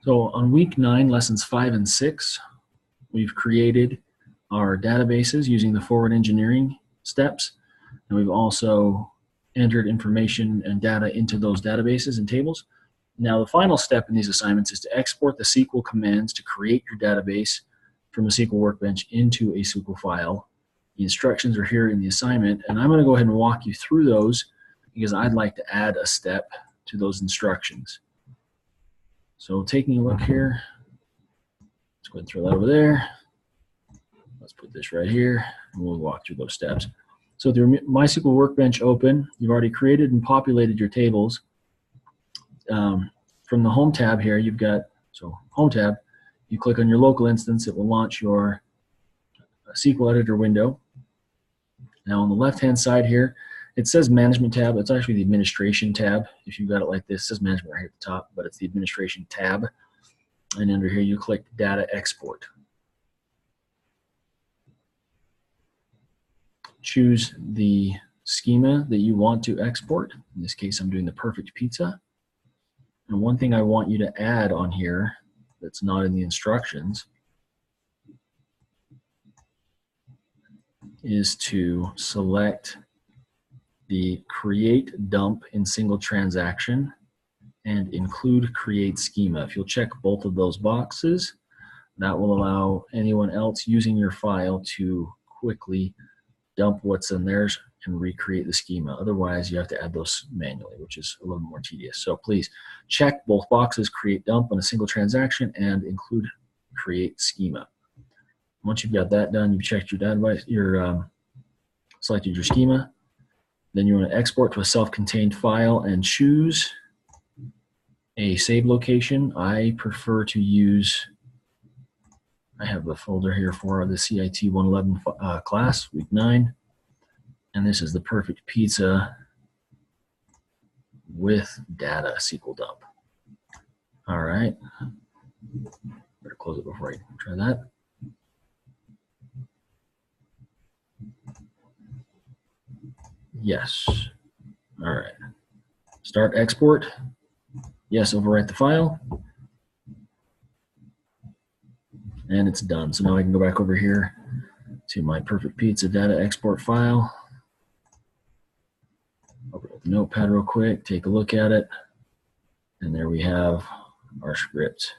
So on week 9, lessons 5 and 6, we've created our databases using the forward engineering steps. And we've also entered information and data into those databases and tables. Now the final step in these assignments is to export the SQL commands to create your database from a SQL workbench into a SQL file. The instructions are here in the assignment, and I'm going to go ahead and walk you through those because I'd like to add a step to those instructions. So taking a look here, let's go ahead and throw that over there. Let's put this right here, and we'll walk through those steps. So with your MySQL Workbench open, you've already created and populated your tables. From the Home tab here, you've got, so Home tab, you click on your local instance, it will launch your SQL Editor window. Now on the left-hand side here, it says Management tab. It's actually the Administration tab. If you've got it like this, it says Management right here at the top, but it's the Administration tab. And under here, you click Data Export. Choose the schema that you want to export. In this case, I'm doing the perfect pizza. And one thing I want you to add on here that's not in the instructions is to select the create dump in single transaction and include create schema. If you'll check both of those boxes, that will allow anyone else using your file to quickly dump what's in theirs and recreate the schema. Otherwise, you have to add those manually, which is a little more tedious. So please check both boxes, create dump on a single transaction and include create schema. Once you've got that done, you've checked your database, selected your schema, then you want to export to a self-contained file and choose a save location. I prefer to use, I have a folder here for the CIT-111 class, week 9. And this is the perfect pizza with data SQL dump. All right. Better close it before I try that. Yes. All right. Start export. Yes, overwrite the file. And it's done. So now I can go back over here to my perfect pizza data export file. Open up the notepad real quick, take a look at it. And there we have our script.